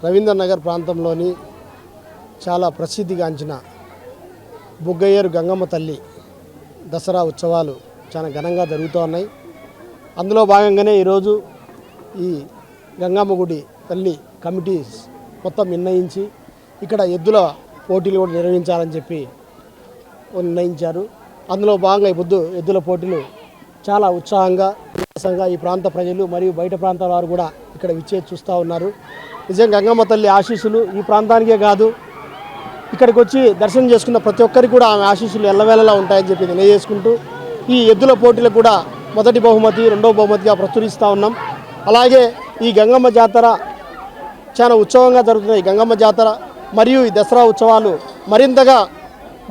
రవీంద్ర నగర్ ప్రాంతంలోని చాలా ప్రసిద్ధిగాంచిన బుగ్గయ్యేరు గంగమ్మ తల్లి దసరా ఉత్సవాలు చాలా ఘనంగా జరుగుతూ ఉన్నాయి. అందులో భాగంగానే ఈరోజు ఈ గంగమ్మ గుడి తల్లి కమిటీస్ మొత్తం నిర్ణయించి ఇక్కడ ఎద్దుల పోటీలు కూడా నిర్వహించాలని చెప్పి నిర్ణయించారు. అందులో భాగంగా ఈ పొద్దు ఎద్దుల పోటీలు చాలా ఉత్సాహంగా ఉల్లాసంగా ఈ ప్రాంత ప్రజలు మరియు బయట ప్రాంతాల వారు కూడా ఇక్కడ విచ్చేసి చూస్తూ ఉన్నారు. నిజంగా గంగమ్మ తల్లి ఆశీస్సులు ఈ ప్రాంతానికే కాదు, ఇక్కడికి వచ్చి దర్శనం చేసుకున్న ప్రతి ఒక్కరికి కూడా ఆమె ఆశీస్సులు ఎల్లవేళలా ఉంటాయని చెప్పి తెలియజేసుకుంటూ ఈ ఎద్దుల పోటీలకు కూడా మొదటి బహుమతి, రెండో బహుమతిగా ప్రచురిస్తూ ఉన్నాం. అలాగే ఈ గంగమ్మ జాతర చాలా ఉత్సవంగా జరుగుతున్నాయి. గంగమ్మ జాతర మరియు ఈ దసరా ఉత్సవాలు మరింతగా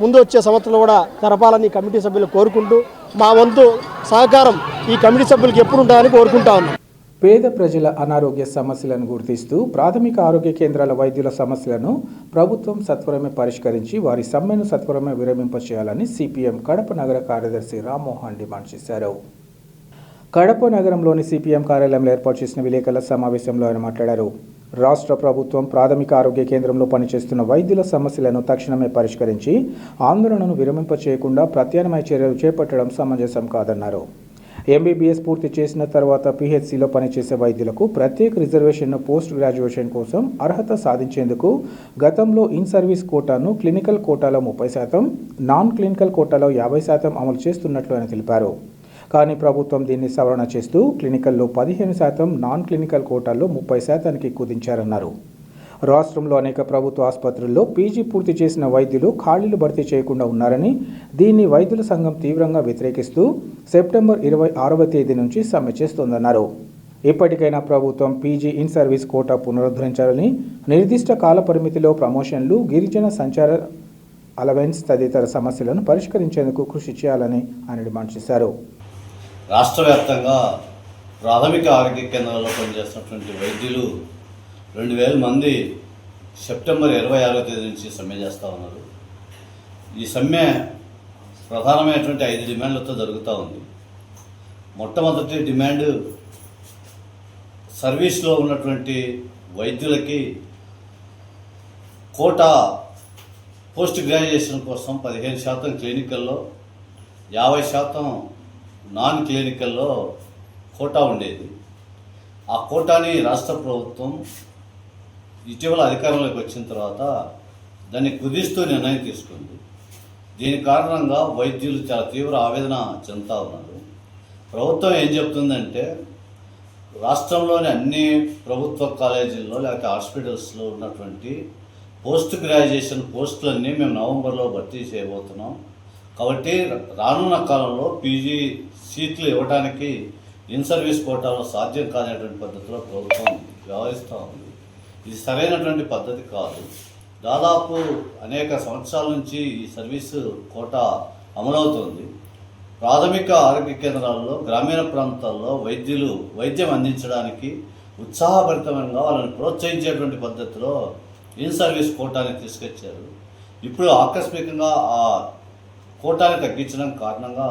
ముందు వచ్చే సంవత్సరంలో కూడా జరపాలని కమిటీ సభ్యులు కోరుకుంటూ మా వంతు సహకారం ఈ కమిటీ సభ్యులకు ఎప్పుడు ఉంటాయని కోరుకుంటా ఉన్నాం. పేద ప్రజల అనారోగ్య సమస్యలను గుర్తిస్తూ ప్రాథమిక ఆరోగ్య కేంద్రాల వైద్యుల సమస్యలను ప్రభుత్వం సత్వరమే పరిష్కరించి వారి సమ్మెను సత్వరమే విరమింపచేయాలని సిపిఎం కడప నగర కార్యదర్శి రామ్మోహన్ డిమాండ్ చేశారు. కడప నగరంలోని సిపిఎం కార్యాలయంలో ఏర్పాటు చేసిన విలేకరుల సమావేశంలో ఆయన మాట్లాడారు. రాష్ట్ర ప్రభుత్వం ప్రాథమిక ఆరోగ్య కేంద్రంలో పనిచేస్తున్న వైద్యుల సమస్యలను తక్షణమే పరిష్కరించి ఆందోళనను విరమింపచేయకుండా ప్రత్యామ్నాయ చర్యలు చేపట్టడం సమంజసం కాదన్నారు. ఎంబీబీఎస్ పూర్తి చేసిన తర్వాత పీహెచ్సీలో పనిచేసే వైద్యులకు ప్రత్యేక రిజర్వేషన్ను పోస్ట్ గ్రాడ్యుయేషన్ కోసం అర్హత సాధించేందుకు గతంలో ఇన్ సర్వీస్ కోటాను క్లినికల్ కోటాలో 30%, నాన్ క్లినికల్ కోటాలో 50% అమలు చేస్తున్నట్లు ఆయన తెలిపారు. కానీ ప్రభుత్వం దీన్ని సవరణ చేస్తూ క్లినికల్లో 15%, నాన్ క్లినికల్ కోటాల్లో 30%కి కుదించారన్నారు. రాష్ట్రంలో అనేక ప్రభుత్వ ఆసుపత్రుల్లో పీజీ పూర్తి చేసిన వైద్యులు ఖాళీలు భర్తీ చేయకుండా ఉన్నారని, దీన్ని వైద్యుల సంఘం తీవ్రంగా వ్యతిరేకిస్తూ సెప్టెంబర్ 26వ తేదీ నుంచి సమ్మె చేస్తోందన్నారు. ఇప్పటికైనా ప్రభుత్వం పీజీ ఇన్ సర్వీస్ కోటా పునరుద్ధరించాలని, నిర్దిష్ట కాల పరిమితిలో ప్రమోషన్లు, గిరిజన సంచార అలవెన్స్ తదితర సమస్యలను పరిష్కరించేందుకు కృషి చేయాలని ఆయన డిమాండ్ చేశారు. రాష్ట్ర వ్యాప్తంగా ప్రాథమిక ఆరోగ్య కేంద్రాల్లో పనిచేస్తున్నటువంటి వైద్యులు 2,000 మంది సెప్టెంబర్ 26వ తేదీ నుంచి సమ్మె చేస్తూ ఉన్నారు. ఈ సమ్మె ప్రధానమైనటువంటి 5 డిమాండ్లతో జరుగుతూ ఉంది. మొట్టమొదటి డిమాండ్, సర్వీస్లో ఉన్నటువంటి వైద్యులకి కోటా పోస్ట్ గ్రాడ్యుయేషన్ కోసం 15% క్లినికల్లో, 50% నాన్ క్లినికల్లో కోటా ఉండేది. ఆ కోటాని రాష్ట్ర ప్రభుత్వం ఇటీవల అధికారంలోకి వచ్చిన తర్వాత దాన్ని కుదిస్తూ నిర్ణయం తీసుకుంది. దీని కారణంగా వైద్యులు చాలా తీవ్ర ఆవేదన చెందుతూ ఉన్నారు. ప్రభుత్వం ఏం చెప్తుందంటే, రాష్ట్రంలోని అన్ని ప్రభుత్వ కాలేజీల్లో లేకపోతే హాస్పిటల్స్లో ఉన్నటువంటి పోస్ట్ గ్రాడ్యుయేషన్ పోస్టులన్నీ మేము నవంబర్లో భర్తీ చేయబోతున్నాం. కాబట్టి రానున్న కాలంలో పీజీ సీట్లు ఇవ్వడానికి ఇన్ సర్వీస్ కోటాలో సాధ్యం కానటువంటి పద్ధతిలో ప్రభుత్వం వ్యవహరిస్తూ ఉంది. ఇది సరైనటువంటి పద్ధతి కాదు. దాదాపు అనేక సంవత్సరాల నుంచి ఈ సర్వీసు కోటా అమలవుతోంది. ప్రాథమిక ఆరోగ్య కేంద్రాల్లో, గ్రామీణ ప్రాంతాల్లో వైద్యం అందించడానికి ఉత్సాహభరితంగా వాళ్ళని ప్రోత్సహించేటువంటి పద్ధతిలో ఇన్ సర్వీస్ కోటాని తీసుకొచ్చారు. ఇప్పుడు ఆకస్మికంగా ఆ కోటాని తగ్గించడం కారణంగా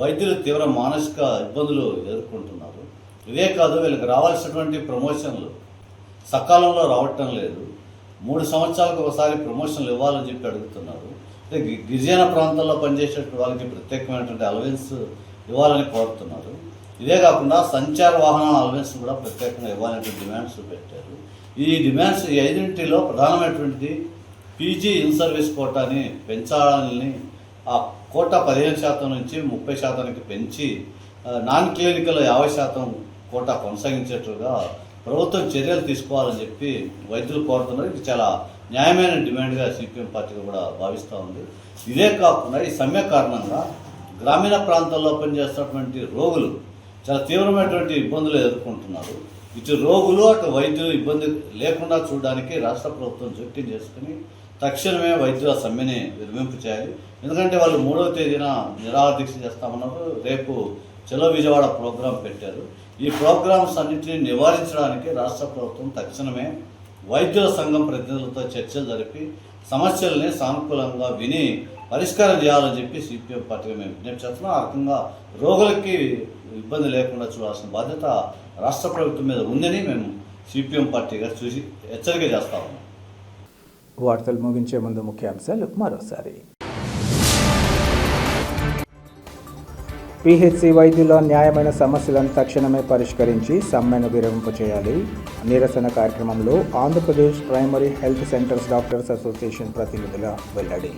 వైద్యులు తీవ్ర మానసిక ఇబ్బందులు ఎదుర్కొంటున్నారు. ఇదే కాదు, వీళ్ళకి రావాల్సినటువంటి ప్రమోషన్లు సకాలంలో రావటం లేదు. 3 సంవత్సరాలకు ఒకసారి ప్రమోషన్లు ఇవ్వాలని చెప్పి అడుగుతున్నారు. అంటే గిరిజన ప్రాంతాల్లో పనిచేసేటువంటి వాళ్ళకి ప్రత్యేకమైనటువంటి అలవెన్స్ ఇవ్వాలని కోరుతున్నారు. ఇదే కాకుండా సంచార వాహనాల అలవెన్స్ కూడా ప్రత్యేకంగా ఇవ్వాలనేటువంటి డిమాండ్స్ పెట్టారు. ఈ డిమాండ్స్ ఈ 5 ప్రధానమైనటువంటిది పీజీ ఇన్ సర్వీస్ కోటాని పెంచాలని, ఆ కోటా 15% నుంచి 30% పెంచి నాన్ క్లినికల్ 50% కోటా కొనసాగించేట్లుగా ప్రభుత్వం చర్యలు తీసుకోవాలని చెప్పి వైద్యులు కోరుతున్నారు. ఇది చాలా న్యాయమైన డిమాండ్గా సిపిఎం పార్టీ కూడా భావిస్తూ ఉంది. ఇదే కాకుండా ఈ సమ్మె కారణంగా గ్రామీణ ప్రాంతాల్లో పనిచేస్తున్నటువంటి రోగులు చాలా తీవ్రమైనటువంటి ఇబ్బందులు ఎదుర్కొంటున్నారు. ఇటు రోగులు అటు వైద్యులు ఇబ్బంది లేకుండా చూడడానికి రాష్ట్ర ప్రభుత్వం జోక్యం చేసుకుని తక్షణమే వైద్యుల సమ్మెని విరమింపు చేయాలి. ఎందుకంటే వాళ్ళు 3వ తేదీన నిరాహార దీక్ష చేస్తామన్నారు. రేపు చలో విజయవాడ ప్రోగ్రాం పెట్టారు. ఈ ప్రోగ్రామ్స్ అన్నింటినీ నివారించడానికి రాష్ట్ర ప్రభుత్వం తక్షణమే వైద్యుల సంఘం ప్రతినిధులతో చర్చలు జరిపి సమస్యల్ని సానుకూలంగా విని పరిష్కారం చేయాలని చెప్పి సిపిఎం పార్టీగా మేము విజ్ఞప్తి చేస్తున్నాం. ఆ రకంగా రోగులకి ఇబ్బంది లేకుండా చూడాల్సిన బాధ్యత రాష్ట్ర ప్రభుత్వం మీద ఉందని మేము సిపిఎం పార్టీగా చూసి హెచ్చరిక చేస్తా ఉన్నాం. వార్తలు ముగించే ముందు ముఖ్యాంశాలు మరోసారి. పిహెచ్సి వైద్యుల న్యాయమైన సమస్యలను తక్షణమే పరిష్కరించి సమ్మెను విరమింపు చేయాలి. నిరసన కార్యక్రమంలో Andhra Pradesh primary health centres doctors association ప్రతినిధుల వెల్లడి.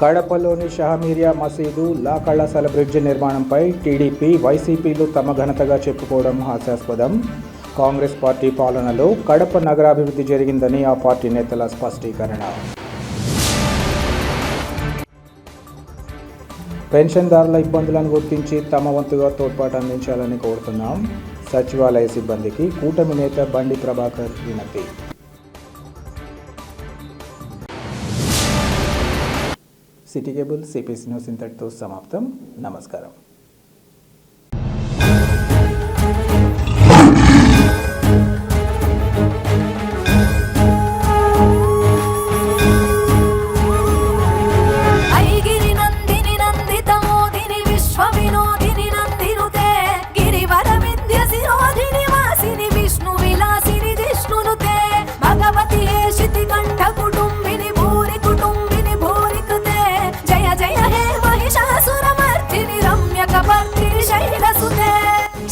కడపలోని షహమీరియా మసీదు, లా కళాశాల బ్రిడ్జి నిర్మాణంపై టీడీపీ, వైసీపీలు తమ ఘనతగా చెప్పుకోవడం హాస్యాస్పదం. కాంగ్రెస్ పార్టీ పాలనలో కడప నగరాభివృద్ధి జరిగిందని ఆ పార్టీ నేతల స్పష్టీకరణ. పెన్షన్దారుల ఇబ్బందులను గుర్తించి తమ వంతుగా తోడ్పాటు అందించాలని కోరుతున్నాం. సచివాలయ సిబ్బందికి కూటమి నేత బండి ప్రభాకర్ వినతి. సిటీ కేబుల్ సిపిసి న్యూస్ ఇంతటితో సమాప్తం. నమస్కారం.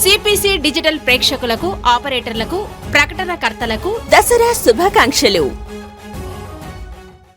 సిపిసి డిజిటల్ ప్రేక్షకులకు, ఆపరేటర్లకు, ప్రకటనకర్తలకు దసరా శుభాకాంక్షలు.